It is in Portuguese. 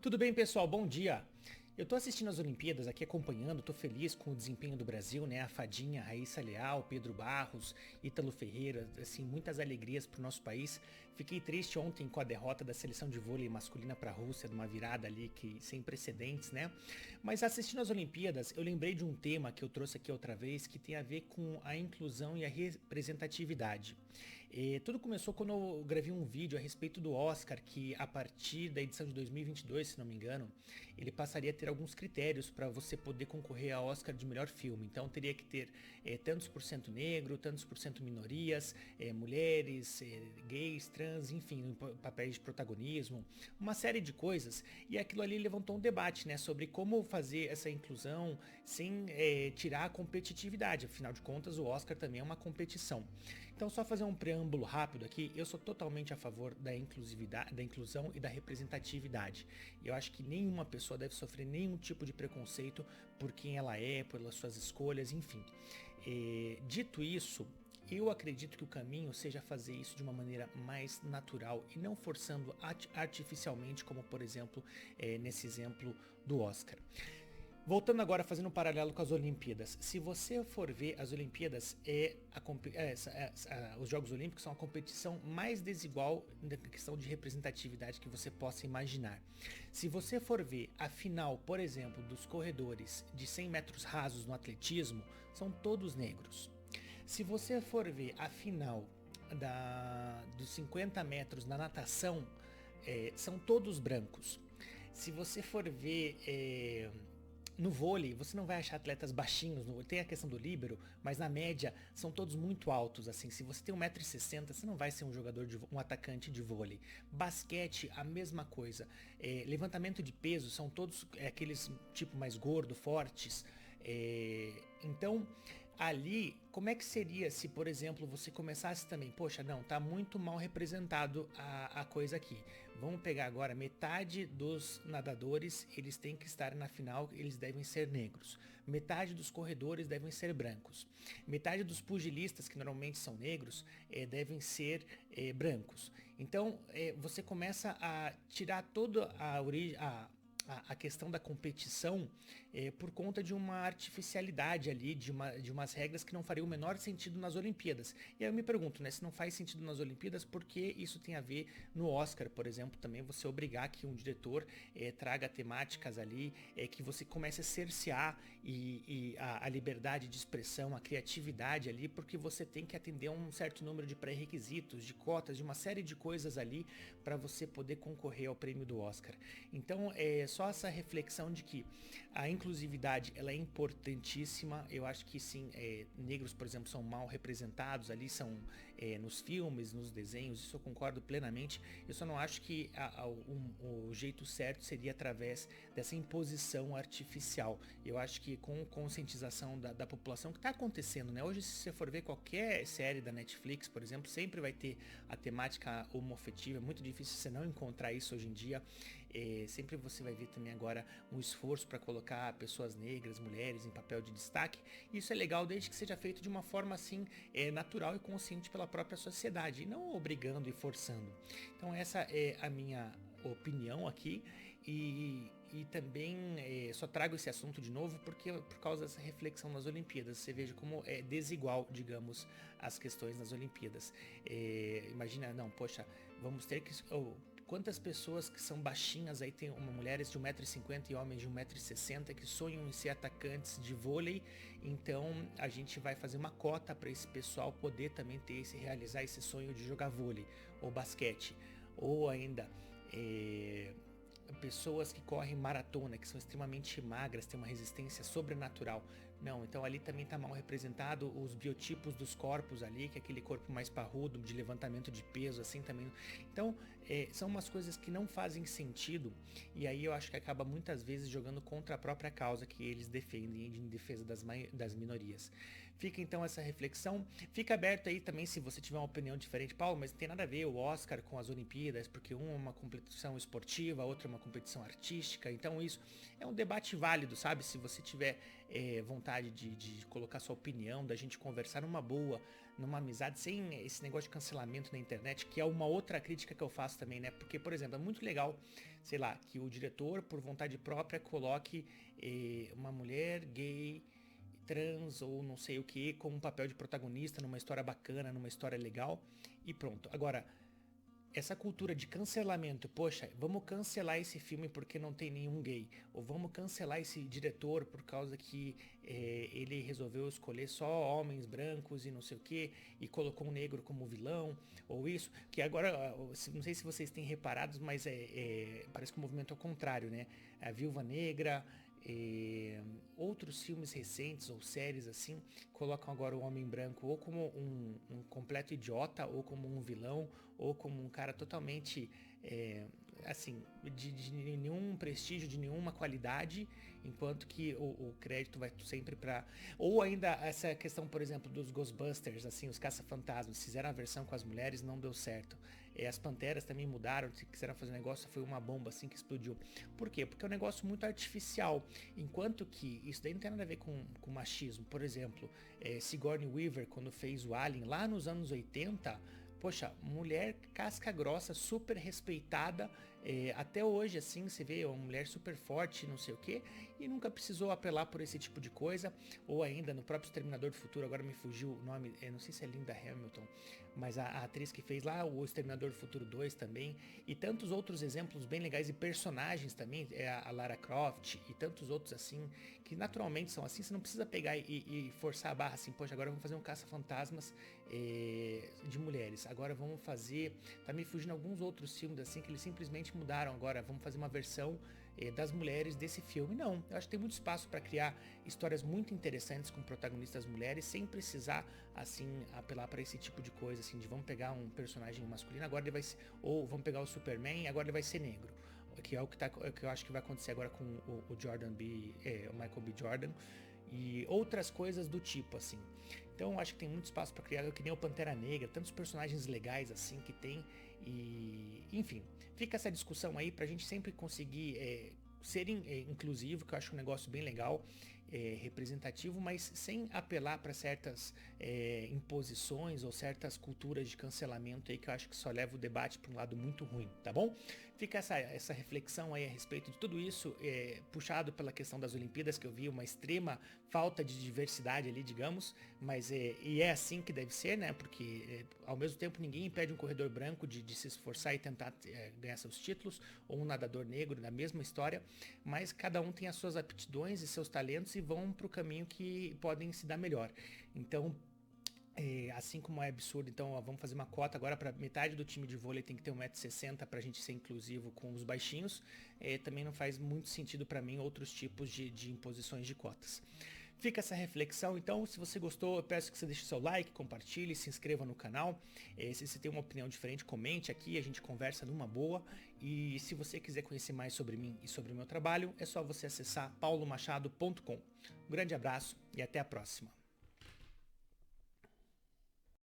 Tudo bem, pessoal? Bom dia! Eu tô assistindo as Olimpíadas aqui, acompanhando, tô feliz com o desempenho do Brasil, né? A Fadinha, Raíssa Leal, Pedro Barros, Ítalo Ferreira, assim, muitas alegrias pro nosso país. Fiquei triste ontem com a derrota da seleção de vôlei masculina pra Rússia, numa virada ali que sem precedentes, né? Mas assistindo as Olimpíadas, eu lembrei de um tema que eu trouxe aqui outra vez, que tem a ver com a inclusão e a representatividade. Tudo começou quando eu gravei um vídeo a respeito do Oscar, que a partir da edição de 2022, se não me engano, ele passaria a ter alguns critérios para você poder concorrer ao Oscar de melhor filme. Então teria que ter tantos por cento negro, tantos por cento minorias, mulheres, gays, trans, enfim, papéis de protagonismo, uma série de coisas. E aquilo ali levantou um debate, né, sobre como fazer essa inclusão sem tirar a competitividade. Afinal de contas, o Oscar também é uma competição. Então, só fazer um preâmbulo rápido aqui, eu sou totalmente a favor da inclusividade, da inclusão e da representatividade. Eu acho que nenhuma pessoa deve sofrer nenhum tipo de preconceito por quem ela é, pelas suas escolhas, enfim. Dito isso, eu acredito que o caminho seja fazer isso de uma maneira mais natural e não forçando artificialmente, como por exemplo, nesse exemplo do Oscar. Voltando agora, fazendo um paralelo com as Olimpíadas. Se você for ver, as Olimpíadas os Jogos Olímpicos são a competição mais desigual na questão de representatividade que você possa imaginar. Se você for ver a final, por exemplo, dos corredores de 100 metros rasos no atletismo, são todos negros. Se você for ver a final dos 50 metros na natação, são todos brancos. Se você for ver no vôlei, você não vai achar atletas baixinhos, tem a questão do líbero, mas na média são todos muito altos, assim, se você tem 1,60 m, você não vai ser um atacante de vôlei. Basquete, a mesma coisa. Levantamento de peso, são todos aqueles tipo mais gordo, fortes. Então, ali, como é que seria se, por exemplo, você começasse também, poxa, não, tá muito mal representado a coisa aqui. Vamos pegar agora metade dos nadadores, eles têm que estar na final, eles devem ser negros. Metade dos corredores devem ser brancos. Metade dos pugilistas, que normalmente são negros, devem ser brancos. Então, você começa a tirar toda a origem, a questão da competição por conta de uma artificialidade ali, de umas regras que não fariam o menor sentido nas Olimpíadas. E aí eu me pergunto, né, se não faz sentido nas Olimpíadas, por que isso tem a ver no Oscar, por exemplo, também você obrigar que um diretor traga temáticas ali, que você comece a cercear a liberdade de expressão, a criatividade ali, porque você tem que atender a um certo número de pré-requisitos, de cotas, de uma série de coisas ali para você poder concorrer ao prêmio do Oscar. Então, só essa reflexão de que a inclusividade ela é importantíssima. Eu acho que sim, negros, por exemplo, são mal representados ali, são nos filmes, nos desenhos, isso eu concordo plenamente. Eu só não acho que o jeito certo seria através dessa imposição artificial. Eu acho que com conscientização da população, que está acontecendo, né? Hoje, se você for ver qualquer série da Netflix, por exemplo, sempre vai ter a temática homoafetiva. É muito difícil você não encontrar isso hoje em dia. Sempre você vai ver também agora um esforço para colocar pessoas negras, mulheres em papel de destaque. Isso é legal desde que seja feito de uma forma assim natural e consciente pela própria sociedade, e não obrigando e forçando. Então essa é a minha opinião aqui e também só trago esse assunto de novo porque por causa dessa reflexão nas Olimpíadas. Você veja como é desigual, digamos, as questões nas Olimpíadas. Imagina, não, poxa, vamos ter que... Quantas pessoas que são baixinhas aí, tem mulheres de 1,50 m e homens de 1,60 m que sonham em ser atacantes de vôlei. Então a gente vai fazer uma cota para esse pessoal poder também realizar esse sonho de jogar vôlei ou basquete. Ou ainda pessoas que correm maratona, que são extremamente magras, têm uma resistência sobrenatural. Não, então ali também está mal representado os biotipos dos corpos ali, que é aquele corpo mais parrudo, de levantamento de peso, assim também. Então, são umas coisas que não fazem sentido, e aí eu acho que acaba muitas vezes jogando contra a própria causa que eles defendem em defesa das minorias. Fica então essa reflexão, fica aberto aí também se você tiver uma opinião diferente. Paulo, mas não tem nada a ver o Oscar com as Olimpíadas, porque uma é uma competição esportiva, a outra é uma competição artística, então isso é um debate válido, sabe? Se você tiver vontade de colocar sua opinião, da gente conversar numa boa, numa amizade, sem esse negócio de cancelamento na internet, que é uma outra crítica que eu faço também, né? Porque, por exemplo, é muito legal, sei lá, que o diretor, por vontade própria, coloque uma mulher gay, trans ou não sei o que, como um papel de protagonista numa história bacana, numa história legal e pronto. Agora, essa cultura de cancelamento, poxa, vamos cancelar esse filme porque não tem nenhum gay, ou vamos cancelar esse diretor por causa que ele resolveu escolher só homens brancos e não sei o que, e colocou um negro como vilão, ou isso, que agora, não sei se vocês têm reparado, mas parece que o movimento é o contrário, né? A Viúva Negra, outros filmes recentes ou séries assim colocam agora o homem branco ou como um completo idiota, ou como um vilão, ou como um cara totalmente assim, de nenhum prestígio, de nenhuma qualidade, enquanto que o crédito vai sempre pra... Ou ainda essa questão, por exemplo, dos Ghostbusters, assim, os caça-fantasmas, fizeram a versão com as mulheres, não deu certo. As Panteras também mudaram, se quiseram fazer um negócio, foi uma bomba assim que explodiu. Por quê? Porque é um negócio muito artificial, enquanto que isso daí não tem nada a ver com machismo. Por exemplo, Sigourney Weaver, quando fez o Alien, lá nos anos 80, poxa, mulher casca grossa, super respeitada, até hoje assim, você vê uma mulher super forte, não sei o que, e nunca precisou apelar por esse tipo de coisa, ou ainda no próprio Exterminador do Futuro, agora me fugiu o nome, não sei se é Linda Hamilton, mas a atriz que fez lá o Exterminador do Futuro 2 também, e tantos outros exemplos bem legais, e personagens também, a Lara Croft, e tantos outros assim, que naturalmente são assim, você não precisa pegar e forçar a barra assim, poxa, agora vamos fazer um caça-fantasmas de mulheres, agora vamos fazer, tá me fugindo alguns outros filmes assim, que eles simplesmente mudaram agora, vamos fazer uma versão das mulheres desse filme. Não, eu acho que tem muito espaço para criar histórias muito interessantes com protagonistas mulheres, sem precisar, assim, apelar para esse tipo de coisa, assim, de vamos pegar um personagem masculino, agora ele vai ser, ou vamos pegar o Superman e agora ele vai ser negro. Que é o que eu acho que vai acontecer agora com o o Michael B. Jordan, e outras coisas do tipo, assim. Então eu acho que tem muito espaço para criar, que nem o Pantera Negra, tantos personagens legais assim que tem, e enfim, fica essa discussão aí pra gente sempre conseguir ser inclusivo, que eu acho um negócio bem legal, representativo, mas sem apelar para certas imposições ou certas culturas de cancelamento aí, que eu acho que só leva o debate para um lado muito ruim, tá bom? Fica essa reflexão aí a respeito de tudo isso, puxado pela questão das Olimpíadas, que eu vi uma extrema falta de diversidade ali, digamos, mas é assim que deve ser, né? Porque ao mesmo tempo ninguém impede um corredor branco de se esforçar e tentar ganhar seus títulos, ou um nadador negro na mesma história, mas cada um tem as suas aptidões e seus talentos e vão para o caminho que podem se dar melhor. Então, assim como é absurdo, então ó, vamos fazer uma cota agora para metade do time de vôlei tem que ter 1,60 m para a gente ser inclusivo com os baixinhos, também não faz muito sentido para mim outros tipos de imposições de cotas. Fica essa reflexão, então, se você gostou, eu peço que você deixe seu like, compartilhe, se inscreva no canal. Se você tem uma opinião diferente, comente aqui, a gente conversa numa boa. E se você quiser conhecer mais sobre mim e sobre o meu trabalho, é só você acessar paulomachado.com. Um grande abraço e até a próxima.